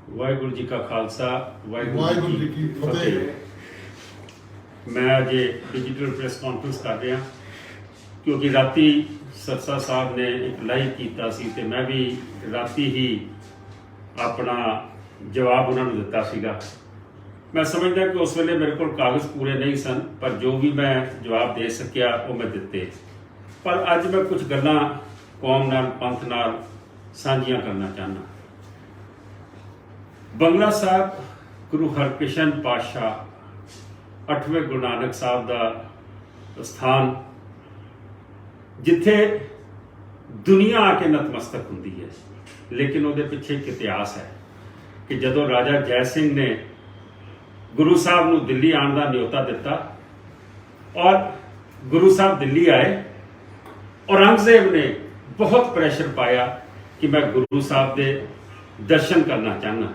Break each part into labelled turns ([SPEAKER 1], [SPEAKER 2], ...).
[SPEAKER 1] ਵਾਹਿਗੁਰੂ ਜੀ ਕਾ ਖਾਲਸਾ
[SPEAKER 2] ਵਾਹਿਗੁਰੂ ਜੀ ਕੀ ਫਤਿਹ।
[SPEAKER 1] ਮੈਂ ਅੱਜ ਡਿਜੀਟਲ ਪ੍ਰੈਸ ਕਾਨਫਰੰਸ ਕਰ ਰਿਹਾ ਕਿਉਂਕਿ ਰਾਤੀ ਸਰਸਾ ਸਾਹਿਬ ਨੇ ਇੱਕ ਲਾਈਵ ਕੀਤਾ ਸੀ ਤੇ ਮੈਂ ਵੀ ਰਾਤੀ ਹੀ ਆਪਣਾ ਜਵਾਬ ਉਹਨਾਂ ਨੂੰ ਦਿੱਤਾ ਸੀਗਾ। ਮੈਂ ਸਮਝਦਾ ਕਿ ਉਸ ਵੇਲੇ ਮੇਰੇ ਕੋਲ ਕਾਗਜ਼ ਪੂਰੇ ਨਹੀਂ ਸਨ, ਪਰ ਜੋ ਵੀ ਮੈਂ ਜਵਾਬ ਦੇ ਸਕਿਆ ਉਹ ਮੈਂ ਦਿੱਤੇ। ਪਰ ਅੱਜ ਮੈਂ ਕੁਝ ਗੱਲਾਂ ਕੌਮ ਨਾਲ ਪੰਥ ਨਾਲ ਸਾਂਝੀਆਂ ਕਰਨਾ ਚਾਹੁੰਦਾ। ਬੰਗਲਾ ਸਾਹਿਬ ਗੁਰੂ ਹਰਕ੍ਰਿਸ਼ਨ ਪਾਤਸ਼ਾਹ 8ਵੇਂ ਗੁਰੂ ਨਾਨਕ ਸਾਹਿਬ ਦਾ ਸਥਾਨ, ਜਿੱਥੇ ਦੁਨੀਆ ਆ ਕੇ ਨਤਮਸਤਕ ਹੁੰਦੀ ਹੈ, ਲੇਕਿਨ ਉਹਦੇ ਪਿੱਛੇ ਇੱਕ ਇਤਿਹਾਸ ਹੈ ਕਿ ਜਦੋਂ ਰਾਜਾ ਜੈ ਸਿੰਘ ਨੇ ਗੁਰੂ ਸਾਹਿਬ ਨੂੰ ਦਿੱਲੀ ਆਉਣ ਦਾ ਨਿਯੋਤਾ ਦਿੱਤਾ ਔਰ ਗੁਰੂ ਸਾਹਿਬ ਦਿੱਲੀ ਆਏ, ਔਰੰਗਜ਼ੇਬ ਨੇ ਬਹੁਤ ਪ੍ਰੈਸ਼ਰ ਪਾਇਆ ਕਿ ਮੈਂ ਗੁਰੂ ਸਾਹਿਬ ਦੇ ਦਰਸ਼ਨ ਕਰਨਾ ਚਾਹੁੰਦਾ,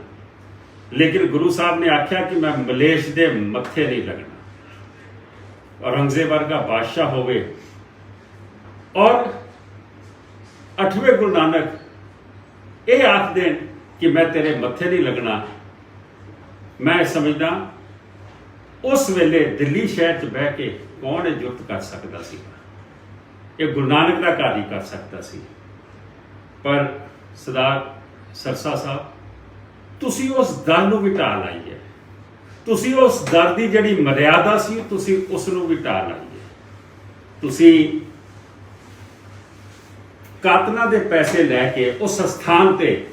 [SPEAKER 1] ਲੇਕਿਨ ਗੁਰੂ ਸਾਹਿਬ ਨੇ ਆਖਿਆ ਕਿ ਮੈਂ ਮਲੇਸ਼ ਦੇ ਮੱਥੇ ਨਹੀਂ ਲੱਗਣਾ। ਔਰੰਗਜ਼ੇਬ ਵਰਗਾ ਬਾਦਸ਼ਾਹ ਹੋਵੇ ਔਰ 8ਵੇਂ ਗੁਰੂ ਨਾਨਕ ਇਹ ਆਖ ਦੇਣ ਕਿ ਮੈਂ ਤੇਰੇ ਮੱਥੇ ਨਹੀਂ ਲੱਗਣਾ। ਮੈਂ ਸਮਝਦਾ ਉਸ ਵੇਲੇ ਦਿੱਲੀ ਸ਼ਹਿਰ 'ਚ ਬਹਿ ਕੇ ਕੌਣ ਇਹ ਜੁਰਤ ਕਰ ਸਕਦਾ ਸੀ? ਇਹ ਗੁਰੂ ਨਾਨਕ ਦਾ ਘਰ ਹੀ ਕਰ ਸਕਦਾ ਸੀ। ਪਰ ਸਰਦਾਰ ਸਰਸਾ ਸਾਹਿਬ, ਤੁਸੀਂ ਉਸ ਦਰ ਨੂੰ ਵੀ ਢਾਹ ਲਾਈ ਹੈ। ਤੁਸੀਂ ਉਸ ਦਰ ਦੀ ਜਿਹੜੀ ਮਰਿਆਦਾ ਸੀ ਤੁਸੀਂ ਉਸ ਨੂੰ ਵੀ ਢਾਹ ਲਾਈ ਹੈ। ਤੁਸੀਂ ਕਾਤਲਾਂ ਦੇ ਪੈਸੇ ਲੈ ਕੇ ਉਸ ਸਥਾਨ ਤੇ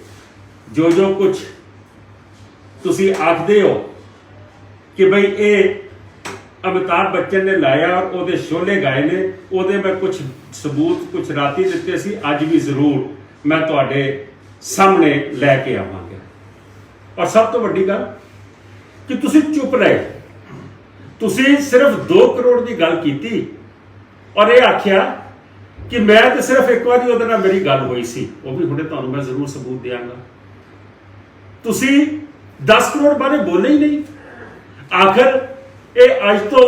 [SPEAKER 1] ਜੋ ਕੁਝ ਤੁਸੀਂ ਆਖਦੇ ਹੋ ਕਿ ਬਈ ਇਹ ਅਮਿਤਾਭ ਬੱਚਨ ਨੇ ਲਾਇਆ ਔਰ ਉਹਦੇ ਸ਼ੋਲੇ ਗਾਏ ਨੇ, ਉਹਦੇ ਮੈਂ ਕੁਝ ਸਬੂਤ ਕੁਝ ਰਾਤੀ ਦਿੱਤੇ ਸੀ, ਅੱਜ ਵੀ ਜ਼ਰੂਰ ਮੈਂ ਤੁਹਾਡੇ ਸਾਹਮਣੇ ਲੈ ਕੇ ਆਵਾਂਗਾ। ਔਰ ਸਭ ਤੋਂ ਵੱਡੀ ਗੱਲ ਕਿ ਤੁਸੀਂ ਚੁੱਪ ਰਹੇ। ਤੁਸੀਂ ਸਿਰਫ 2 ਕਰੋੜ ਦੀ ਗੱਲ ਕੀਤੀ ਔਰ ਇਹ ਆਖਿਆ ਕਿ ਮੈਂ ਤੇ ਸਿਰਫ ਇੱਕ ਵਾਰੀ ਉਹਦੇ ਨਾਲ ਮੇਰੀ ਗੱਲ ਹੋਈ ਸੀ, ਉਹ ਵੀ ਹੁਣੇ ਤੁਹਾਨੂੰ ਮੈਂ ਜ਼ਰੂਰ ਸਬੂਤ ਦਿਆਂਗਾ। ਤੁਸੀਂ 10 ਕਰੋੜ ਬਾਰੇ ਬੋਲੇ ਹੀ ਨਹੀਂ। ਆਖਰ ਇਹ ਅੱਜ ਤੋਂ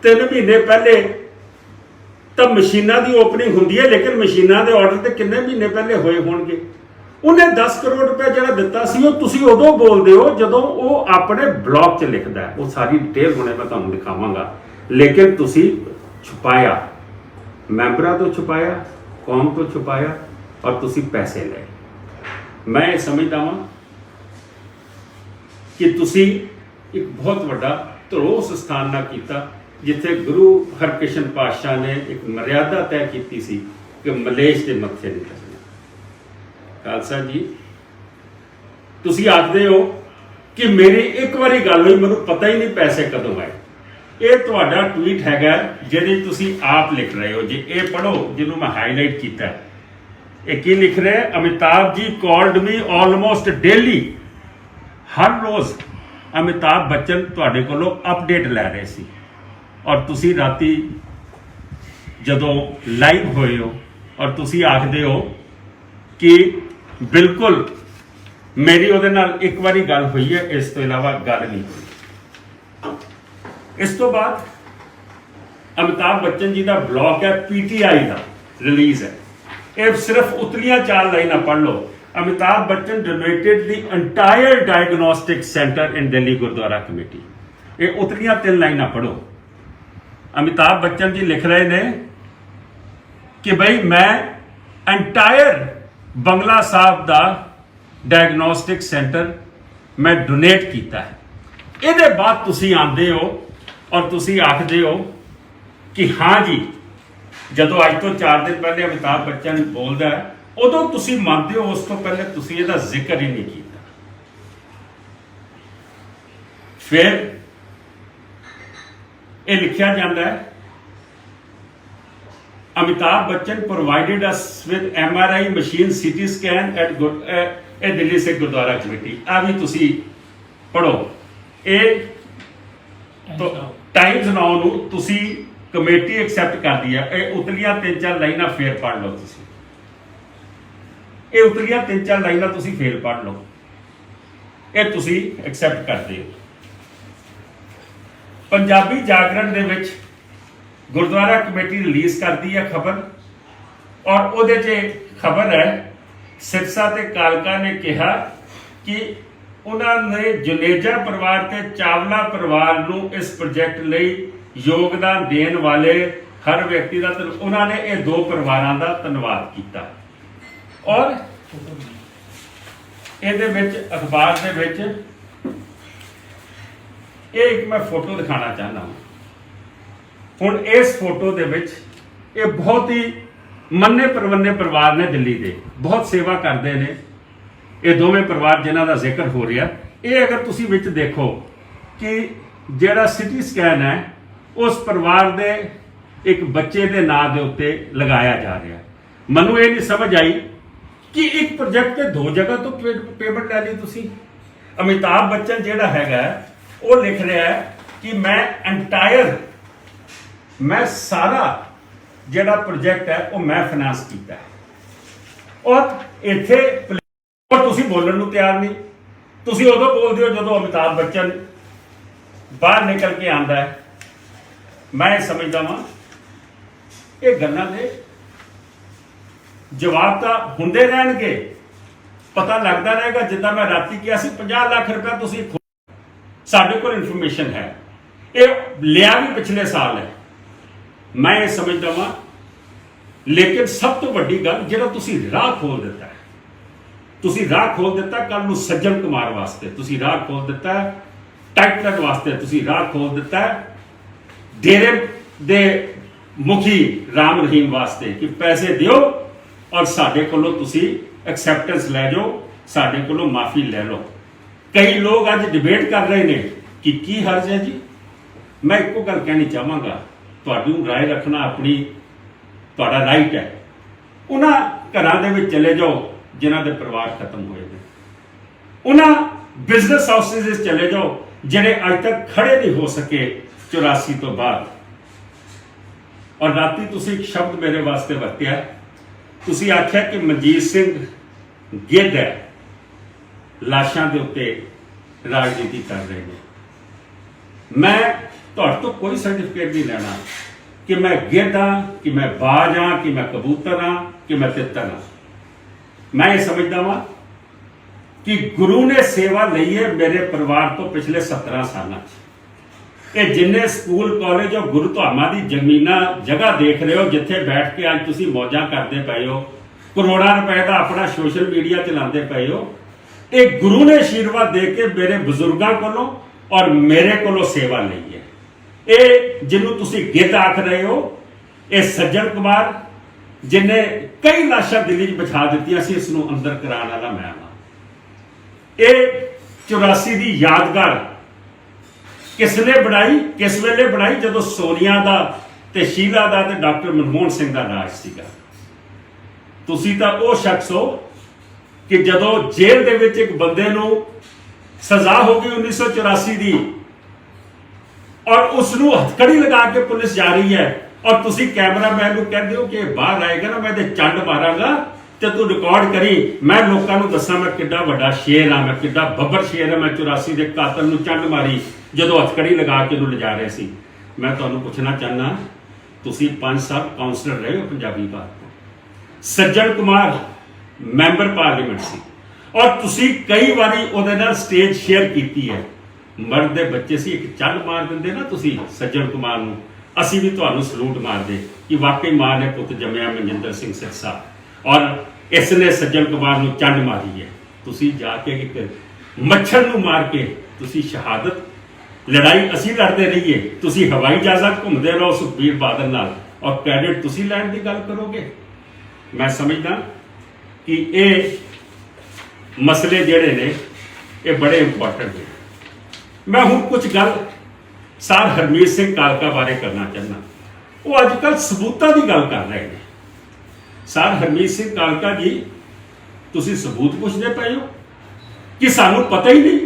[SPEAKER 1] 3 ਮਹੀਨੇ ਪਹਿਲੇ ਤਾਂ ਮਸ਼ੀਨਾਂ ਦੀ ਓਪਨਿੰਗ ਹੁੰਦੀ ਹੈ, ਲੇਕਿਨ ਮਸ਼ੀਨਾਂ ਦੇ ਆਰਡਰ ਤੇ ਕਿੰਨੇ ਮਹੀਨੇ ਪਹਿਲੇ ਹੋਏ ਹੋਣਗੇ? ਉਹਨੇ 10 ਕਰੋੜ ਰੁਪਏ ਜਿਹੜਾ ਦਿੱਤਾ ਸੀ ਉਹ ਤੁਸੀਂ ਉਦੋਂ ਬੋਲਦੇ ਹੋ ਜਦੋਂ ਉਹ ਆਪਣੇ ਬਲੌਗ 'ਚ ਲਿਖਦਾ ਹੈ। ਉਹ ਸਾਰੀ ਡਿਟੇਲ ਹੁਣੇ ਮੈਂ ਤੁਹਾਨੂੰ ਦਿਖਾਵਾਂਗਾ, ਲੇਕਿਨ ਤੁਸੀਂ ਛੁਪਾਇਆ, ਮੈਂਬਰਾਂ ਤੋਂ ਛੁਪਾਇਆ, ਕੌਮ ਤੋਂ ਛੁਪਾਇਆ ਔਰ ਤੁਸੀਂ ਪੈਸੇ ਲਏ। ਮੈਂ ਇਹ ਸਮਝਦਾ ਹਾਂ ਕਿ ਤੁਸੀਂ ਇੱਕ ਬਹੁਤ ਵੱਡਾ ਧਰੋਸ ਸਥਾਨ ਨਾਲ ਕੀਤਾ, ਜਿੱਥੇ ਗੁਰੂ ਹਰਕ੍ਰਿਸ਼ਨ ਪਾਤਸ਼ਾਹ ਨੇ ਇੱਕ ਮਰਿਆਦਾ ਤੈਅ ਕੀਤੀ ਸੀ ਕਿ ਮਲੇਸ਼ ਦੇ ਮੱਥੇ ਨਹੀਂ ਲੱਗਣਾ। ਖਾਲਸਾ ਜੀ, ਤੁਸੀਂ ਆਖਦੇ ਹੋ ਕਿ ਮੇਰੀ ਇੱਕ ਵਾਰੀ ਗੱਲ ਹੋਈ, ਮੈਨੂੰ ਪਤਾ ਹੀ ਨਹੀਂ ਪੈਸੇ ਕਦੋਂ ਆਏ। ਇਹ ਤੁਹਾਡਾ ਟਵੀਟ ਹੈਗਾ ਜਿਹਦੇ ਤੁਸੀਂ ਆਪ ਲਿਖ ਰਹੇ ਹੋ। ਜੇ ਇਹ ਪੜ੍ਹੋ ਜਿਹਨੂੰ ਮੈਂ ਹਾਈਲਾਈਟ ਕੀਤਾ, ਇਹ ਕੀ ਲਿਖ ਰਿਹਾ? ਅਮਿਤਾਭ ਜੀ ਕਾਲਡ ਮੀ ਆਲਮੋਸਟ ਡੇਲੀ। ਹਰ ਰੋਜ਼ ਅਮਿਤਾਭ ਬੱਚਨ ਤੁਹਾਡੇ ਕੋਲੋਂ ਅਪਡੇਟ ਲੈ ਰਹੇ ਸੀ ਔਰ ਤੁਸੀਂ ਰਾਤੀ ਜਦੋਂ ਲਾਈਵ ਹੋਏ ਹੋ ਔਰ ਤੁਸੀਂ ਆਖਦੇ ਹੋ ਕਿ ਬਿਲਕੁਲ ਮੇਰੀ ਉਹਦੇ ਨਾਲ ਇੱਕ ਵਾਰੀ ਗੱਲ ਹੋਈ ਹੈ, ਇਸ ਤੋਂ ਇਲਾਵਾ ਗੱਲ ਨਹੀਂ ਹੋਈ। ਇਸ ਤੋਂ ਬਾਅਦ ਅਮਿਤਾਭ ਬੱਚਨ ਜੀ ਦਾ ਬਲੌਗ ਹੈ, PTI ਦਾ ਰਿਲੀਜ਼ ਹੈ। ਇਹ ਸਿਰਫ ਉਤਲੀਆਂ 4 ਲਾਈਨਾਂ ਪੜ੍ਹ ਲਓ। ਅਮਿਤਾਭ ਬੱਚਨ ਡੋਨੇਟਡ ਦੀ ਐਂਟਾਇਰ ਡਾਇਗਨੋਸਟਿਕ ਸੈਂਟਰ ਇਨ ਦਿੱਲੀ ਗੁਰਦੁਆਰਾ ਕਮੇਟੀ। ਇਹ ਉਤਲੀਆਂ 3 ਲਾਈਨਾਂ ਪੜ੍ਹੋ। ਅਮਿਤਾਭ ਬੱਚਨ ਜੀ ਲਿਖ ਰਹੇ ਨੇ ਕਿ ਬਈ ਮੈਂ ਐਂਟਾਇਰ ਬੰਗਲਾ ਸਾਹਿਬ ਦਾ ਡਾਇਗਨੋਸਟਿਕ ਸੈਂਟਰ ਮੈਂ ਡੋਨੇਟ ਕੀਤਾ ਹੈ। ਇਹਦੇ ਬਾਅਦ ਤੁਸੀਂ ਆਉਂਦੇ ਹੋ ਔਰ ਤੁਸੀਂ ਆਖਦੇ ਹੋ ਕਿ ਹਾਂ ਜੀ, ਜਦੋਂ ਅੱਜ ਤੋਂ 4 ਦਿਨ ਪਹਿਲੇ ਅਮਿਤਾਭ ਬੱਚਨ ਬੋਲਦਾ ਹੈ ਉਦੋਂ ਤੁਸੀਂ ਮੰਨਦੇ ਹੋ, ਉਸ ਤੋਂ ਪਹਿਲੇ ਤੁਸੀਂ ਇਹਦਾ ਜ਼ਿਕਰ ਹੀ ਨਹੀਂ ਕੀਤਾ। ਫਿਰ ਇਹ ਲਿਖਿਆ ਜਾਂਦਾ ਹੈ, Amitabh Bachchan provided us with MRI machine CT scan at ਇਹ ਦਿੱਲੀ ਸਿੱਖ ਗੁਰਦੁਆਰਾ ਕਮੇਟੀ। ਆ ਵੀ ਤੁਸੀਂ ਪੜ੍ਹੋ। ਇਹ ਟਾਈਮਜ਼ ਨਾਓ ਨੂੰ ਤੁਸੀਂ ਕਮੇਟੀ ਐਕਸੈਪਟ ਕਰਦੀ ਹੈ। ਇਹ ਉਤਲੀਆਂ 3-4 ਲਾਈਨਾਂ ਫੇਰ ਪੜ੍ਹ ਲਓ। ਤੁਸੀਂ ਇਹ ਉਤਲੀਆਂ 3-4 ਲਾਈਨਾਂ ਤੁਸੀਂ ਫੇਰ ਪੜ੍ਹ ਲਓ। ਇਹ ਤੁਸੀਂ ਐਕਸੈਪਟ ਕਰਦੇ ਹੋ। ਪੰਜਾਬੀ ਜਾਗਰਣ ਦੇ ਵਿੱਚ ਗੁਰਦੁਆਰਾ ਕਮੇਟੀ ਰਿਲੀਜ਼ ਕਰਦੀ ਹੈ ਖਬਰ ਔਰ ਉਹਦੇ 'ਚ ਖਬਰ ਹੈ ਸਿਰਸਾ ਤੇ ਕਾਲਕਾ ਨੇ ਕਿਹਾ ਕਿ ਉਹਨਾਂ ਨੇ ਜੁਨੇਜਾ ਪਰਿਵਾਰ ਤੇ ਚਾਵਲਾ ਪਰਿਵਾਰ ਨੂੰ ਇਸ ਪ੍ਰੋਜੈਕਟ ਲਈ ਯੋਗਦਾਨ ਦੇਣ ਵਾਲੇ ਹਰ ਵਿਅਕਤੀ ਦਾ ਉਹਨਾਂ ਨੇ ਇਹ ਦੋ ਪਰਿਵਾਰਾਂ ਦਾ ਧੰਨਵਾਦ ਕੀਤਾ। ਔਰ ਇਹਦੇ ਵਿੱਚ ਅਖਬਾਰ ਦੇ ਵਿੱਚ ਇਹ ਇੱਕ ਮੈਂ ਫੋਟੋ ਦਿਖਾਣਾ ਚਾਹੁੰਦਾ ਹਾਂ। ਹੁਣ ਇਸ ਫੋਟੋ ਦੇ ਵਿੱਚ ਇਹ ਬਹੁਤ ਹੀ ਮੰਨੇ ਪ੍ਰਵੰਨੇ ਪਰਿਵਾਰ ਨੇ, ਦਿੱਲੀ ਦੇ ਬਹੁਤ ਸੇਵਾ ਕਰਦੇ ਨੇ ਇਹ ਦੋਵੇਂ ਪਰਿਵਾਰ ਜਿਨ੍ਹਾਂ ਦਾ ਜ਼ਿਕਰ ਹੋ ਰਿਹਾ। ਇਹ ਅਗਰ ਤੁਸੀਂ ਵਿੱਚ ਦੇਖੋ ਕਿ ਜਿਹੜਾ ਸਿਟੀ ਸਕੈਨ ਹੈ ਉਸ ਪਰਿਵਾਰ ਦੇ ਇੱਕ ਬੱਚੇ ਦੇ ਨਾਂ ਦੇ ਉੱਤੇ ਲਗਾਇਆ ਜਾ ਰਿਹਾ। ਮੈਨੂੰ ਇਹ ਨਹੀਂ ਸਮਝ ਆਈ ਕਿ ਇੱਕ ਪ੍ਰੋਜੈਕਟ ਤੇ ਦੋ ਜਗ੍ਹਾ ਤੋਂ ਪੇਮੈਂਟ ਲੈ ਲਈ ਤੁਸੀਂ। ਅਮਿਤਾਭ ਬੱਚਨ ਜਿਹੜਾ ਹੈਗਾ ਉਹ ਲਿਖ ਰਿਹਾ ਹੈ ਕਿ ਮੈਂ ਸਾਰਾ ਜਿਹੜਾ ਪ੍ਰੋਜੈਕਟ ਹੈ ਉਹ ਮੈਂ ਫਾਈਨਾਂਸ ਕੀਤਾ ਹੈ। ਔਰ ਇੱਥੇ ਔਰ ਤੁਸੀਂ ਬੋਲਣ ਨੂੰ ਤਿਆਰ ਨਹੀਂ। ਤੁਸੀਂ ਉਦੋਂ ਬੋਲਦੇ ਹੋ ਜਦੋਂ ਅਮਿਤਾਭ ਬੱਚਨ ਬਾਹਰ ਨਿਕਲ ਕੇ ਆਉਂਦਾ ਹੈ। ਮੈਂ ਇਹ ਸਮਝਦਾ ਵਾਂ ਇਹ ਗੱਲਾਂ ਦੇ ਜਵਾਬ ਤਾਂ ਹੁੰਦੇ ਰਹਿਣਗੇ, ਪਤਾ ਲੱਗਦਾ ਰਹੇਗਾ। ਜਿੱਦਾਂ ਮੈਂ ਰਾਤੀ ਕਿਹਾ ਸੀ 50 ਲੱਖ ਰੁਪਏ ਤੁਸੀਂ ਸਾਡੇ ਕੋਲ ਇਨਫੋਰਮੇਸ਼ਨ ਹੈ, ਇਹ ਲਿਆ ਵੀ ਪਿਛਲੇ ਸਾਲ ਹੈ। ਮੈਂ ਇਹ ਸਮਝਦਾ ਵਾਂ ਲੇਕਿਨ ਸਭ ਤੋਂ ਵੱਡੀ ਗੱਲ ਜਿਹੜਾ ਤੁਸੀਂ ਰਾਹ ਖੋਲ ਦਿੱਤਾ ਹੈ, ਤੁਸੀਂ ਰਾਹ ਖੋਲ ਦਿੱਤਾ ਕੱਲ ਨੂੰ ਸੱਜਣ ਕੁਮਾਰ ਵਾਸਤੇ, ਤੁਸੀਂ ਰਾਹ ਖੋਲ ਦਿੱਤਾ ਟਾਈਟਲਰ ਵਾਸਤੇ, ਤੁਸੀਂ ਰਾਹ ਖੋਲ ਦਿੱਤਾ ਡੇਰੇ ਦੇ ਮੁਖੀ ਰਾਮ ਰਹੀਮ ਵਾਸਤੇ ਕਿ ਪੈਸੇ ਦਿਓ ਔਰ ਸਾਡੇ ਕੋਲੋਂ ਤੁਸੀਂ ਐਕਸੈਪਟੈਂਸ ਲੈ ਜਾਓ, ਸਾਡੇ ਕੋਲੋਂ ਮਾਫੀ ਲੈ ਲਓ। ਕਈ ਲੋਕ ਅੱਜ ਡਿਬੇਟ ਕਰ ਰਹੇ ਨੇ ਕਿ ਕੀ ਹਰਜ ਹੈ ਜੀ। ਮੈਂ ਇੱਕੋ ਗੱਲ ਕਹਿਣੀ ਚਾਹਾਂਗਾ, ਤੁਹਾਨੂੰ ਰਾਏ ਰੱਖਣਾ ਆਪਣੀ ਤੁਹਾਡਾ ਰਾਈਟ ਹੈ। ਉਹਨਾਂ ਘਰਾਂ ਦੇ ਵਿੱਚ ਚਲੇ ਜਾਓ ਜਿਨ੍ਹਾਂ ਦੇ ਪਰਿਵਾਰ ਖਤਮ ਹੋਏ ਨੇ, ਉਹਨਾਂ ਬਿਜ਼ਨਸ ਹਾਊਸਿਸ ਵਿੱਚ ਚਲੇ ਜਾਓ ਜਿਹੜੇ ਅੱਜ ਤੱਕ ਖੜੇ ਨਹੀਂ ਹੋ ਸਕੇ 84 ਤੋਂ ਬਾਅਦ। ਔਰ ਰਾਤੀ ਤੁਸੀਂ ਇੱਕ ਸ਼ਬਦ ਮੇਰੇ ਵਾਸਤੇ ਵਰਤਿਆ, ਤੁਸੀਂ ਆਖਿਆ ਕਿ ਮਨਜੀਤ ਸਿੰਘ ਗਿੱਧ ਹੈ, ਲਾਸ਼ਾਂ ਦੇ ਉੱਤੇ ਰਾਜਨੀਤੀ ਕਰ ਰਹੇ ਨੇ। ਮੈਂ ਤੁਹਾਡੇ ਤੋਂ ਕੋਈ ਸਰਟੀਫਿਕੇਟ ਨਹੀਂ ਲੈਣਾ ਕਿ ਮੈਂ ਗਿੱਧ ਹਾਂ, ਕਿ ਮੈਂ ਬਾਜ ਹਾਂ, ਕਿ ਮੈਂ ਕਬੂਤਰ ਹਾਂ, ਕਿ ਮੈਂ ਤਿੱਤਰ ਹਾਂ। ਮੈਂ ਇਹ ਸਮਝਦਾ ਵਾਂ ਕਿ ਗੁਰੂ ਨੇ ਸੇਵਾ ਲਈ ਹੈ ਮੇਰੇ ਪਰਿਵਾਰ ਤੋਂ ਪਿਛਲੇ 17 ਸਾਲਾਂ 'ਚ। ਇਹ ਜਿੰਨੇ ਸਕੂਲ ਕਾਲਜ ਔਰ ਗੁਰੂ ਧਾਮਾਂ ਦੀ ਜ਼ਮੀਨਾਂ ਜਗ੍ਹਾ ਦੇਖ ਰਹੇ ਹੋ ਜਿੱਥੇ ਬੈਠ ਕੇ ਅੱਜ ਤੁਸੀਂ ਮੌਜਾਂ ਕਰਦੇ ਪਏ ਹੋ, ਕਰੋੜਾਂ ਰੁਪਏ ਦਾ ਆਪਣਾ ਸੋਸ਼ਲ ਮੀਡੀਆ ਚਲਾਉਂਦੇ ਪਏ ਹੋ, ਇਹ ਗੁਰੂ ਨੇ ਆਸ਼ੀਰਵਾਦ ਦੇ ਕੇ ਮੇਰੇ ਬਜ਼ੁਰਗਾਂ ਕੋਲੋਂ ਔਰ ਮੇਰੇ ਕੋਲੋਂ ਸੇਵਾ ਲਈ ਹੈ। ਇਹ ਜਿਹਨੂੰ ਤੁਸੀਂ ਗਿੱਧ ਆਖ ਰਹੇ ਹੋ, ਇਹ ਸੱਜਣ ਕੁਮਾਰ ਜਿਨੇ ਕਈ ਲਾਸ਼ਾਂ ਦਿੱਲੀ 'ਚ ਵਿਛਾ ਦਿੱਤੀਆਂ ਸੀ, ਇਸ ਨੂੰ ਅੰਦਰ ਕਰਾਉਣ ਵਾਲਾ ਮੈਂ ਹਾਂ। ਇਹ 84 ਦੀ ਯਾਦਗਾਰ ਕਿਸ ਨੇ ਬਣਾਈ, ਕਿਸ ਵੇਲੇ ਬਣਾਈ? ਜਦੋਂ ਸੋਨੀਆ ਦਾ ਤੇ ਸ਼ੀਲਾ ਦਾ ਤੇ ਡਾਕਟਰ ਮਨਮੋਹਨ ਸਿੰਘ ਦਾ ਰਾਜ ਸੀਗਾ। ਤੁਸੀਂ ਤਾਂ ਉਹ ਸ਼ਖਸ ਹੋ ਕਿ ਜਦੋਂ ਜੇਲ੍ਹ ਦੇ ਵਿੱਚ ਇੱਕ ਬੰਦੇ ਨੂੰ ਸਜ਼ਾ ਹੋ ਗਈ 1984 ਦੀ ਔਰ ਉਸ ਨੂੰ ਹੱਥਕੜੀ ਲਗਾ ਕੇ ਪੁਲਿਸ ਜਾ ਰਹੀ ਹੈ ਔਰ ਤੁਸੀਂ ਕੈਮਰਾਮੈਨ ਨੂੰ ਕਹਿੰਦੇ ਹੋ ਕਿ ਬਾਹਰ ਆਏਗਾ ਨਾ ਮੈਂ ਤੇ ਚੰਡ ਮਾਰਾਂਗਾ ਤੇ ਤੂੰ ਰਿਕਾਰਡ ਕਰੀ, ਮੈਂ ਲੋਕਾਂ ਨੂੰ ਦੱਸਾਂ ਮੈਂ ਕਿੱਡਾ ਵੱਡਾ ਸ਼ੇਰ ਹਾਂ, ਮੈਂ ਕਿੱਡਾ ਬੱਬਰ ਸ਼ੇਰ ਹਾਂ। ਮੈਂ 84 ਦੇ ਕਾਤਲ ਨੂੰ ਚੰਡ ਮਾਰੀ ਜਦੋਂ ਹੱਥਕੜੀ ਲਗਾ ਕੇ ਉਹਨੂੰ ਲਿਜਾ ਰਹੇ ਸੀ। ਮੈਂ ਤੁਹਾਨੂੰ ਪੁੱਛਣਾ ਚਾਹੁੰਦਾ, ਤੁਸੀਂ 5 ਸਾਲ ਕਾਉਂਸਲਰ ਰਹੇ ਹੋ ਪੰਜਾਬੀ ਬਾਤ ਤੋਂ, ਸੱਜਣ ਕੁਮਾਰ ਮੈਂਬਰ ਪਾਰਲੀਮੈਂਟ ਸੀ ਔਰ ਤੁਸੀਂ ਕਈ ਵਾਰੀ ਉਹਦੇ ਨਾਲ ਸਟੇਜ ਸ਼ੇਅਰ ਕੀਤੀ ਹੈ। ਮਰਦ ਦੇ ਬੱਚੇ ਸੀ, ਇੱਕ ਚੱਲ ਮਾਰ ਦਿੰਦੇ ਨਾ ਤੁਸੀਂ ਸੱਜਣ ਕੁਮਾਰ ਨੂੰ, ਅਸੀਂ ਵੀ ਤੁਹਾਨੂੰ ਸਲੂਟ ਮਾਰਦੇ ਕਿ ਵਾਕਈ ਮਾਂ ਨੇ ਪੁੱਤ ਜੰਮਿਆ ਮਨਜਿੰਦਰ ਸਿੰਘ ਸਿਰਸਾ ਔਰ ਇਸ ਨੇ ਸੱਜਣ ਕੁਮਾਰ ਨੂੰ ਚੰਡ ਮਾਰੀ ਹੈ। ਤੁਸੀਂ ਜਾ ਕੇ ਇੱਕ ਮੱਛਰ ਨੂੰ ਮਾਰ ਕੇ ਤੁਸੀਂ ਸ਼ਹਾਦਤ ਲੜਾਈ ਅਸੀਂ ਲੜਦੇ ਰਹੀਏ, ਤੁਸੀਂ ਹਵਾਈ ਜਹਾਜ਼ਾਂ ਘੁੰਮਦੇ ਰਹੋ ਸੁਖਬੀਰ ਬਾਦਲ ਨਾਲ ਔਰ ਕ੍ਰੈਡਿਟ ਤੁਸੀਂ ਲੈਣ ਦੀ ਗੱਲ ਕਰੋਗੇ। ਮੈਂ ਸਮਝਦਾ ਕਿ ਇਹ ਮਸਲੇ ਜਿਹੜੇ ਨੇ ਇਹ ਬੜੇ ਇੰਪੋਰਟੈਂਟ ਨੇ। ਮੈਂ ਹੁਣ ਕੁਝ ਗੱਲ ਸਰ ਹਰਮੀਤ ਸਿੰਘ ਕਾਲਕਾ ਬਾਰੇ ਕਰਨਾ ਚਾਹੁੰਦਾ। ਉਹ ਅੱਜ ਕੱਲ੍ਹ ਸਬੂਤਾਂ ਦੀ ਗੱਲ ਕਰ ਰਹੇ ਨੇ। ਸਰ ਹਰਮੀਤ ਸਿੰਘ ਕਾਲਕਾ ਜੀ, ਤੁਸੀਂ ਸਬੂਤ ਪੁੱਛਦੇ ਪਏ ਹੋ ਕਿ ਸਾਨੂੰ ਪਤਾ ਹੀ ਨਹੀਂ।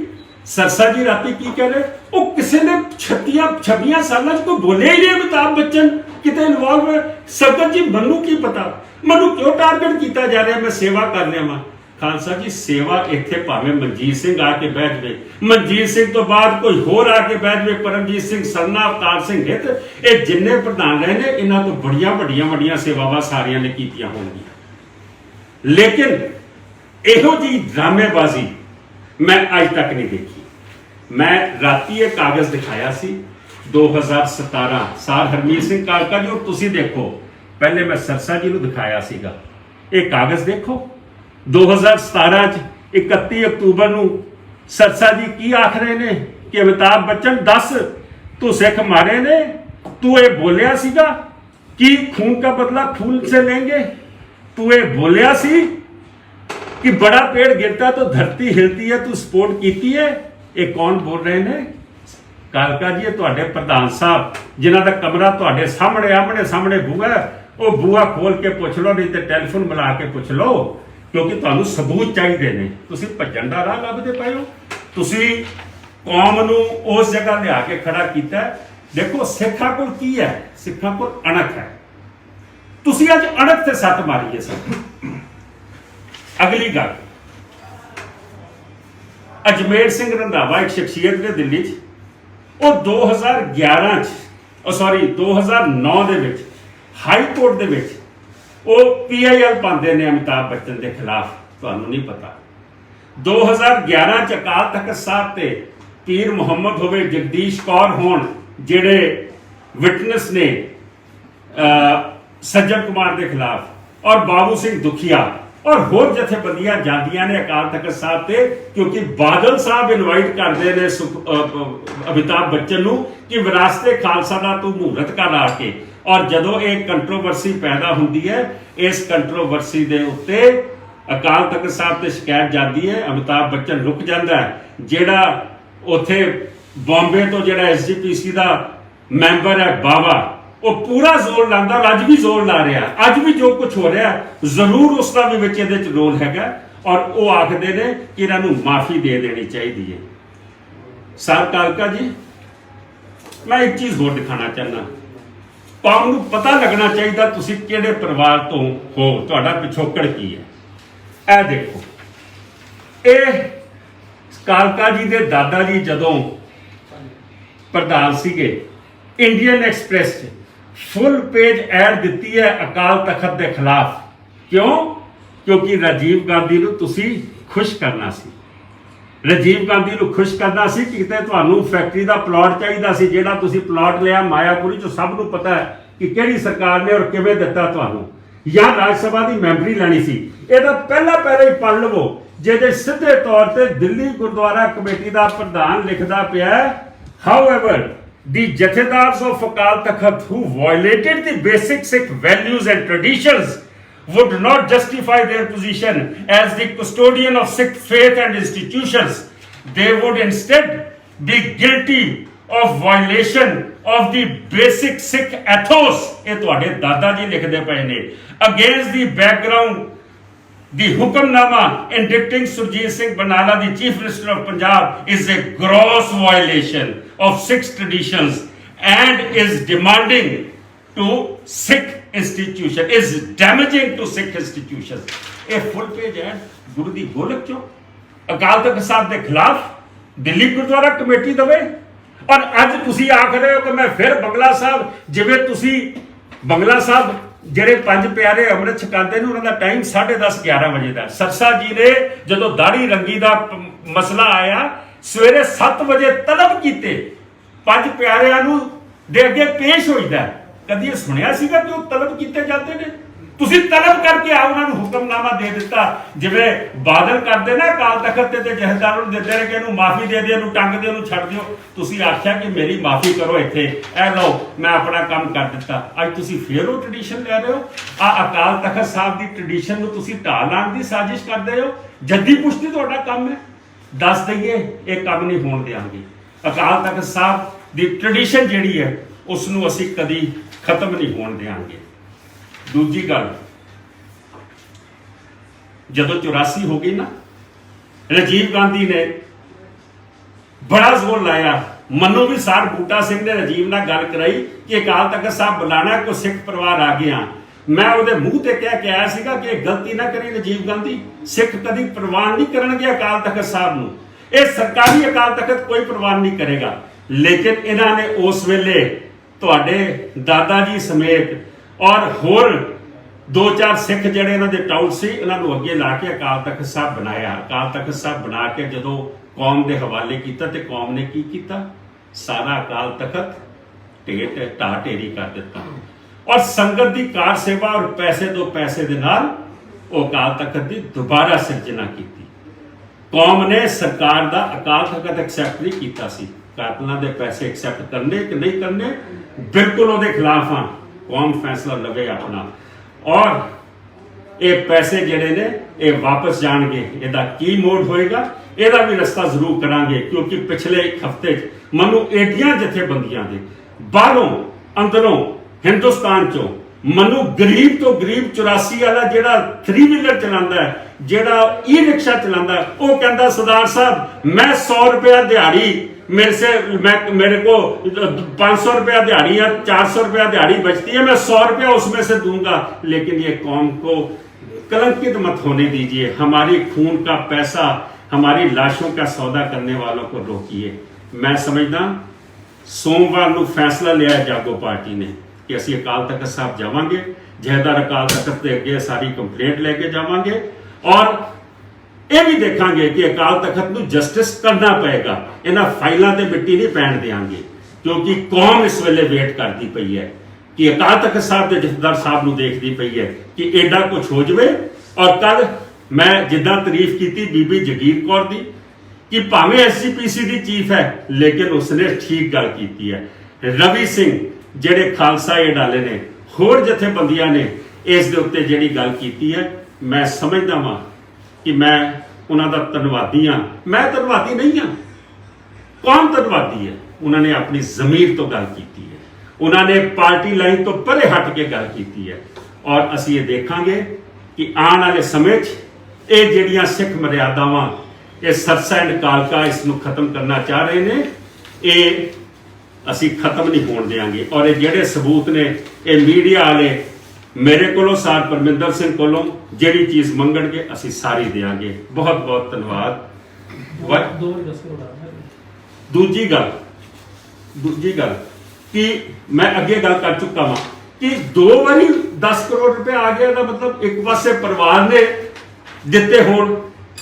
[SPEAKER 1] ਸਰਸਾ ਜੀ ਰਾਤੀ ਕੀ ਕਹਿ ਰਹੇ, ਉਹ ਕਿਸੇ ਨੇ 26 ਸਾਲਾਂ 'ਚ ਕੋਈ ਬੋਲਿਆ ਹੀ ਨਹੀਂ ਅਮਿਤਾਭ ਬੱਚਨ ਕਿਤੇ ਇਨਵੋਲਵ ਹੈ। ਸੰਗਤ ਜੀ ਮੈਨੂੰ ਕੀ ਪਤਾ, ਮੈਨੂੰ ਕਿਉਂ ਟਾਰਗੇਟ ਕੀਤਾ ਜਾ ਰਿਹਾ? ਮੈਂ ਸੇਵਾ ਕਰ ਰਿਹਾ ਵਾਂ। ਖਾਲਸਾ ਜੀ ਸੇਵਾ ਇੱਥੇ ਭਾਵੇਂ ਮਨਜੀਤ ਸਿੰਘ ਆ ਕੇ ਬੈਠ ਜਾਵੇ, ਮਨਜੀਤ ਸਿੰਘ ਤੋਂ ਬਾਅਦ ਕੋਈ ਹੋਰ ਆ ਕੇ ਬੈਠ ਜਾਵੇ, ਪਰਮਜੀਤ ਸਿੰਘ ਸਰਨਾ, ਅਵਤਾਰ ਸਿੰਘ ਹਿੱਤ, ਇਹ ਜਿੰਨੇ ਪ੍ਰਧਾਨ ਰਹੇ ਨੇ ਇਹਨਾਂ ਤੋਂ ਬੜੀਆਂ ਵੱਡੀਆਂ ਸੇਵਾਵਾਂ ਸਾਰਿਆਂ ਨੇ ਕੀਤੀਆਂ ਹੋਣਗੀਆਂ। ਲੇਕਿਨ ਇਹੋ ਜਿਹੀ ਡਰਾਮੇਬਾਜ਼ੀ मैं अज तक नहीं देखी। मैं राती ये कागज दिखाया सी 2017 सार हरमीत सिंह कालका जी, और तुसी देखो पहले मैं सरसा जी ਨੂੰ ਦਿਖਾਇਆ ਸੀਗਾ ਇਹ ਕਾਗਜ਼ ਦੇਖੋ 2017 ਚ 31 ਅਕਤੂਬਰ ਨੂੰ सरसा जी की आख रहे ने कि अमिताभ बच्चन दस तू सिख मारे ने, तू ये बोलिया सीगा कि खून का बदला खून से लेंगे, तू ये बोलिया सी कि बड़ा पेड़ गिरता तो धरती हिलती है, तू सपोर्ट कीती है। ये कौन बोल रहे ने? कालका जी तुहाडे प्रधान साहब जिन्हां दा कमरा तुहाडे सामने आमने सामने बूहा, वो बूहा खोल के पुछ लो, नहीं तो टैलीफोन मिला के पुछ लो, क्योंकि तुहानू सबूत चाहिए ने। तुसीं भज्जण दा राह लभदे पए हो, तुसीं कौम नू उस जगह लिया के खड़ा कीता। देखो सिखां कोल की है, सिखां कोल अणख है। तुसीं अज अणख ते सੱਟ मारी है सब। अगली गल, अजमेर सिंह रंधावा एक शख्सियत ने दिल्ली च, वो 2011 2009 ਦੇ ਵਿੱਚ हाई कोर्ट ਦੇ ਵਿੱਚ ਉਹ PIL ਪਾਉਂਦੇ ਨੇ ਅਮਿਤਾਭ ਬੱਚਨ ਦੇ ਖਿਲਾਫ। ਤੁਹਾਨੂੰ ਨਹੀਂ ਪਤਾ 2011 ਚ ਅਕਾਲ ਤਖਤ ਸਾਹਿਬ ਤੇ ਪੀਰ ਮੁਹੰਮਦ ਹੋਵੇ, ਜਗਦੀਸ਼ ਕੌਰ ਹੋਣ, ਜਿਹੜੇ ਵਿਟਨੈਸ ਨੇ ਸੱਜਣ ਕੁਮਾਰ ਦੇ ਖਿਲਾਫ, ਔਰ ਬਾਬੂ ਸਿੰਘ ਦੁਖੀਆ और होर जथेबंदियां जांदियां ने अकाल तख्त साहब ते, क्योंकि बादल साहब इनवाइट करते हैं अमिताभ बच्चन नू कि विरासते खालसा दा तू मुहूर्त कर आके। और जदों एक कंट्रोवर्सी पैदा होंदी है, इस कंट्रोवर्सी दे उत्ते अकाल तख्त साहब ते शिकायत जाती है, अमिताभ बच्चन रुक जाता है। जेड़ा उत्थे बॉम्बे तो जेड़ा SGPC दा मैंबर है बावा, वो पूरा जोर लाता, अज भी जोर ला रहा, अज भी जो कुछ हो रहा जरूर उसका भी विच इहदे च रोल हैगा। और वो आखते ने कि इन्हों माफ़ी दे देनी चाहिए है। सर कालका जी, मैं एक चीज़ होर दिखाना चाहना, कौम नूं पता लगना चाहिए तुसीं किहड़े परिवार तो हो, तुहाडा पिछोकड़ की है। ए देखो, ये कालका जी दे दादा जी जदों प्रधान सीगे, Indian Express full page ad दी है अकाल तखत के खिलाफ। क्यों? क्योंकि राजीव गांधी नूं तुसीं खुश करना सी, राजीव गांधी नूं खुश करना सी कि किते तुहानूं फैक्ट्री का प्लॉट चाहिए सी, जिहड़ा तुसीं प्लॉट लिया मायापुरी चों, सब नूं पता है कि किहड़ी सरकार ने और किवें दित्ता तुहानूं, या राज्य सभा की मैंबरी लैनी सी। इहदा पहला पैरा ही पढ़ लवो, जिहदे सीधे तौर पर दिल्ली गुरुद्वारा कमेटी का प्रधान लिखदा पिया, however the jathedars of Akal Takht who violated the basic Sikh values and traditions would not justify their position as the custodian of Sikh faith and institutions. They would instead be guilty of violation of the basic Sikh ethos. ये तुहाडे दादा जी लिखदे पए ने। Against the background, the Hukamnama indicting Surjit Singh Banala, the Chief Minister of Punjab, is a gross violation of Sikh traditions and is demanding to Sikh institution, is damaging to Sikh institutions. A full page ad गुरु दी गोलक चो अकाल तख्त साहब के खिलाफ Delhi gurdwara committee Dave. और अज तुसी आख रहे हो कि मैं फिर बंगला साहब, जिवें तुसी बंगला साहब ਜਿਹੜੇ ਪੰਜ ਪਿਆਰੇ ਅੰਮ੍ਰਿਤ ਛਕਾਉਂਦੇ ਨੇ ਉਹਨਾਂ ਦਾ ਟਾਈਮ 10:30 11 ਵਜੇ ਦਾ। ਸਰਸਾ ਜੀ ਨੇ ਜਦੋਂ ਦਾੜੀ ਰੰਗੀ ਦਾ ਮਸਲਾ ਆਇਆ, ਸਵੇਰੇ 7 ਵਜੇ ਤਲਬ ਕੀਤੇ ਪੰਜ ਪਿਆਰਿਆਂ ਨੂੰ ਦੇ ਅੱਗੇ ਪੇਸ਼ ਹੋਈਦਾ। ਕਦੀ ਇਹ ਸੁਣਿਆ ਸੀਗਾ ਕਿ ਉਹ ਤਲਬ ਕੀਤੇ ਜਾਂਦੇ ਨੇ? ਤੁਸੀਂ ਤਲਬ ਕਰਕੇ ਆ ਉਹਨਾਂ ਨੂੰ ਹੁਕਮਨਾਮਾ ਦੇ ਦਿੱਤਾ, ਜਿਵੇਂ ਬਾਦਲ ਕਰਦੇ ਨਾ ਅਕਾਲ ਤਖਤ ਤੇ ਜਥੇਦਾਰਾਂ ਨੂੰ ਦਿੰਦੇ ਨੇ ਕਿ ਇਹਨੂੰ ਮਾਫੀ ਦੇ ਦਿਓ, ਇਹਨੂੰ ਟੰਗ ਦਿਓ, ਇਹਨੂੰ ਛੱਡ ਦਿਓ। ਤੁਸੀਂ ਆਖਿਆ ਕਿ ਮੇਰੀ ਮਾਫੀ ਕਰੋ, ਇੱਥੇ ਇਹ ਲਓ ਮੈਂ ਆਪਣਾ ਕੰਮ ਕਰ ਦਿੱਤਾ। ਅੱਜ ਤੁਸੀਂ ਫੇਰ ਉਹ ਟ੍ਰੈਡੀਸ਼ਨ ਲੈ ਰਹੇ ਹੋ। ਆ ਅਕਾਲ ਤਖਤ ਸਾਹਿਬ ਦੀ ਟ੍ਰੈਡੀਸ਼ਨ ਨੂੰ ਤੁਸੀਂ ਢਾਹ ਲਾਉਣ ਦੀ ਸਾਜ਼ਿਸ਼ ਕਰਦੇ ਹੋ। ਜੱਦੀ ਪੁਸ਼ਤੀ ਤੁਹਾਡਾ ਕੰਮ ਹੈ। ਦੱਸ ਦਈਏ ਇਹ ਕੰਮ ਨਹੀਂ ਹੋਣ ਦਿਆਂਗੇ। ਅਕਾਲ ਤਖਤ ਸਾਹਿਬ ਦੀ ਟ੍ਰੈਡੀਸ਼ਨ ਜਿਹੜੀ ਹੈ ਉਸ ਨੂੰ ਅਸੀਂ ਕਦੀ ਖਤਮ ਨਹੀਂ ਹੋਣ ਦਿਆਂਗੇ। दूजी गल, जदों 84 हो गई ना, राजीव गांधी ने बड़ा जोर लाया, मनो भी सार बूटा सिंह ने राजीव नाल गल कराई कि अकाल तख्त साहब बुलाना कोई सिख परिवार आ गया। मैं उहदे मूँह ते कह के आया सीगा कि गलती ना करी राजीव गांधी, सिख कदी प्रवान नहीं करनगे अकाल तख्त साहब नूं, ये सरकारी अकाल तख्त कोई प्रवान नहीं करेगा। लेकिन इन्हां ने उस वेले तुहाडे दादा जी समेत और होर ਦੋ ਚਾਰ ਸਿੱਖ ਜਿਹੜੇ ਇਹਨਾਂ ਦੇ ਟਾਊਟ ਸੀ ਇਹਨਾਂ ਨੂੰ ਅੱਗੇ ਲਾ ਕੇ ਅਕਾਲ ਤਖਤ ਸਾਹਿਬ ਬਣਾਇਆ। ਅਕਾਲ ਤਖਤ ਸਾਹਿਬ ਬਣਾ ਕੇ ਜਦੋਂ ਕੌਮ ਦੇ ਹਵਾਲੇ ਕੀਤਾ ਤੇ ਕੌਮ ਨੇ ਕੀ ਕੀਤਾ? ਸਾਰਾ ਅਕਾਲ ਤਖਤ ਢਾਹ ਢੇਰੀ ਕਰ ਦਿੱਤਾ ਔਰ ਸੰਗਤ ਦੀ ਕਾਰ ਸੇਵਾ ਔਰ ਪੈਸੇ ਤੋਂ ਪੈਸੇ ਦੇ ਨਾਲ ਉਹ ਅਕਾਲ ਤਖਤ ਦੀ ਦੁਬਾਰਾ ਸਿਰਜਣਾ ਕੀਤੀ। ਕੌਮ ਨੇ ਸਰਕਾਰ ਦਾ ਅਕਾਲ ਤਖਤ ਐਕਸੈਪਟ ਨਹੀਂ ਕੀਤਾ ਸੀ। ਕਾਤਲਾਂ ਦੇ ਪੈਸੇ ਐਕਸੈਪਟ ਕਰਨੇ ਕਿ ਨਹੀਂ ਕਰਨੇ, ਬਿਲਕੁਲ ਉਹਦੇ ਖਿਲਾਫ ਆ। ਕੌਮ ਫੈਸਲਾ ਲਵੇ ਆਪਣਾ ਔਰ ਇਹ ਪੈਸੇ ਜਿਹੜੇ ਨੇ ਇਹ ਵਾਪਸ ਜਾਣਗੇ। ਇਹਦਾ ਕੀ ਮੋਡ ਹੋਏਗਾ ਇਹਦਾ ਵੀ ਰਸਤਾ ਜ਼ਰੂਰ ਕਰਾਂਗੇ, ਕਿਉਂਕਿ ਪਿਛਲੇ ਇੱਕ ਹਫ਼ਤੇ 'ਚ ਮੈਨੂੰ ਏਡੀਆਂ ਜਥੇਬੰਦੀਆਂ ਦੇ ਬਾਹਰੋਂ ਅੰਦਰੋਂ ਹਿੰਦੁਸਤਾਨ 'ਚੋਂ ਮੈਨੂੰ ਗਰੀਬ ਤੋਂ ਗਰੀਬ 84 ਵਾਲਾ ਜਿਹੜਾ 3 ਵੀਲਰ ਚਲਾਉਂਦਾ ਹੈ, ਜਿਹੜਾ ਈ ਰਿਕਸ਼ਾ ਚਲਾਉਂਦਾ ਹੈ, ਉਹ ਕਹਿੰਦਾ ਸਰਦਾਰ ਸਾਹਿਬ मैं 100 रुपया दिहाड़ी मेरे को 500 रुपया दिहाड़ी या 400 रुपया दिहाड़ी बचती है, मैं 100 रुपया उसमें से दूंगा, लेकिन ये कौम को कलंकित मत होने दीजिए। हमारी खून का पैसा हमारी लाशों का सौदा करने वालों को रोकिए। मैं समझदा सोमवार ਨੂੰ फैसला लिया जागो पार्टी ने कि ਅਸੀਂ ਅਕਾਲ ਤਖਤ ਸਾਹਿਬ ਜਾਵਾਂਗੇ, ਜਥੇਦਾਰ ਅਕਾਲ ਤਖਤ ਦੇ ਅੱਗੇ ਸਾਰੀ ਕੰਪਲੇਂਟ ਲੈ ਕੇ ਜਾਵਾਂਗੇ ਔਰ ਇਹ ਵੀ ਦੇਖਾਂਗੇ ਕਿ ਅਕਾਲ ਤਖਤ ਨੂੰ ਜਸਟਿਸ ਕਰਨਾ ਪਏਗਾ। ਇਹਨਾਂ ਫਾਈਲਾਂ ਤੇ ਮਿੱਟੀ ਨਹੀਂ ਪੈਣ ਦੇਵਾਂਗੇ, ਕਿਉਂਕਿ ਕੌਮ ਇਸ ਵੇਲੇ ਵੇਟ ਕਰਦੀ ਪਈ ਹੈ ਕਿ ਅਕਾਲ ਤਖਤ ਸਾਹਿਬ ਦੇ ਜਥੇਦਾਰ ਸਾਹਿਬ ਨੂੰ ਦੇਖਦੀ ਪਈ ਹੈ ਕਿ ਐਡਾ ਕੁਝ ਹੋ ਜਾਵੇ। ਔਰ ਕੱਲ ਮੈਂ ਜਿੱਦਾਂ ਤਾਰੀਫ ਕੀਤੀ ਬੀਬੀ ਜਗੀਰ ਕੌਰ ਦੀ ਕਿ ਭਾਵੇਂ ਐਸਜੀਪੀਸੀ ਦੀ ਚੀਫ ਹੈ ਲੇਕਿਨ ਉਸਨੇ ਠੀਕ ਗੱਲ ਕੀਤੀ ਹੈ। ਰਵੀ ਸਿੰਘ ਜਿਹੜੇ ਖਾਲਸਾ ਏਡ ਵਾਲੇ ਨੇ, ਹੋਰ ਜਥੇਬੰਦੀਆਂ ਨੇ ਇਸ ਦੇ ਉੱਤੇ ਜਿਹੜੀ ਗੱਲ ਕੀਤੀ ਹੈ, ਮੈਂ ਸਮਝਦਾ ਵਾਂ ਕਿ ਮੈਂ ਉਹਨਾਂ ਦਾ ਧੰਨਵਾਦੀ ਹਾਂ। ਮੈਂ ਧੰਨਵਾਦੀ ਨਹੀਂ ਹਾਂ, ਕੌਮ ਧੰਨਵਾਦੀ ਹੈ। ਉਹਨਾਂ ਨੇ ਆਪਣੀ ਜ਼ਮੀਰ ਤੋਂ ਗੱਲ ਕੀਤੀ ਹੈ, ਉਹਨਾਂ ਨੇ ਪਾਰਟੀ ਲਾਈਨ ਤੋਂ ਪਰੇ ਹਟ ਕੇ ਗੱਲ ਕੀਤੀ ਹੈ ਔਰ ਅਸੀਂ ਇਹ ਦੇਖਾਂਗੇ ਕਿ ਆਉਣ ਵਾਲੇ ਸਮੇਂ 'ਚ ਇਹ ਜਿਹੜੀਆਂ ਸਿੱਖ ਮਰਿਆਦਾਵਾਂ, ਇਹ ਸਰਸਾ ਐਂਡ ਕਾਲਕਾ ਇਸ ਨੂੰ ਖਤਮ ਕਰਨਾ ਚਾਹ ਰਹੇ ਨੇ, ਇਹ ਅਸੀਂ ਖਤਮ ਨਹੀਂ ਹੋਣ ਦੇਵਾਂਗੇ। ਔਰ ਇਹ ਜਿਹੜੇ ਸਬੂਤ ਨੇ ਇਹ ਮੀਡੀਆ ਵਾਲੇ ਮੇਰੇ ਕੋਲੋਂ ਸਾਰ ਪਰਮਿੰਦਰ ਸਿੰਘ ਕੋਲੋਂ ਜਿਹੜੀ ਚੀਜ਼ ਮੰਗਣਗੇ ਅਸੀਂ ਸਾਰੀ ਦੇਵਾਂਗੇ। ਬਹੁਤ ਬਹੁਤ ਧੰਨਵਾਦ। ਦੂਜੀ ਗੱਲ ਕਿ ਮੈਂ ਅੱਗੇ ਗੱਲ ਕਰ ਚੁੱਕਾ ਵਾਂ ਕਿ 2 ਵਾਰੀ 10 ਕਰੋੜ ਰੁਪਏ ਆ ਗਿਆ ਦਾ ਮਤਲਬ ਇੱਕ ਪਾਸੇ ਪਰਿਵਾਰ ਨੇ ਦਿੱਤੇ ਹੋਣ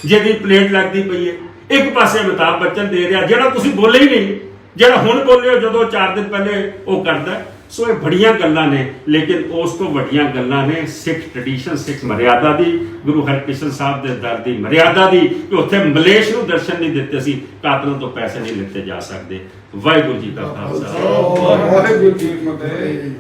[SPEAKER 1] ਜਿਹਦੀ ਪਲੇਟ ਲੱਗਦੀ ਪਈ ਹੈ, ਇੱਕ ਪਾਸੇ ਅਮਿਤਾਭ ਬੱਚਨ ਦੇ ਰਿਹਾ ਜਿਹੜਾ ਤੁਸੀਂ ਬੋਲੇ ਹੀ ਨਹੀਂ, ਜਿਹੜਾ ਹੁਣ ਬੋਲੇ ਹੋ ਜਦੋਂ 4 ਦਿਨ ਪਹਿਲੇ ਉਹ ਕਰਦਾ। ਸੋ ਇਹ ਬੜੀਆਂ ਗੱਲਾਂ ਨੇ, ਲੇਕਿਨ ਉਸ ਤੋਂ ਵੱਡੀਆਂ ਗੱਲਾਂ ਨੇ ਸਿੱਖ ਟ੍ਰੈਡੀਸ਼ਨ, ਸਿੱਖ ਮਰਿਆਦਾ ਦੀ, ਗੁਰੂ ਹਰਕ੍ਰਿਸ਼ਨ ਸਾਹਿਬ ਦੇ ਦਰ ਦੀ ਮਰਿਆਦਾ ਦੀ ਕਿ ਉੱਥੇ ਮਲੇਸ਼ ਨੂੰ ਦਰਸ਼ਨ ਨਹੀਂ ਦਿੱਤੇ ਸੀ, ਕਾਤਲਾਂ ਤੋਂ ਪੈਸੇ ਨਹੀਂ ਲਿੱਤੇ ਜਾ ਸਕਦੇ। ਵਾਹਿਗੁਰੂ ਜੀ ਕਾ ਖਾਲਸਾ,
[SPEAKER 2] ਵਾਹਿਗੁਰੂ ਜੀ ਕੀ ਫਤਿਹ।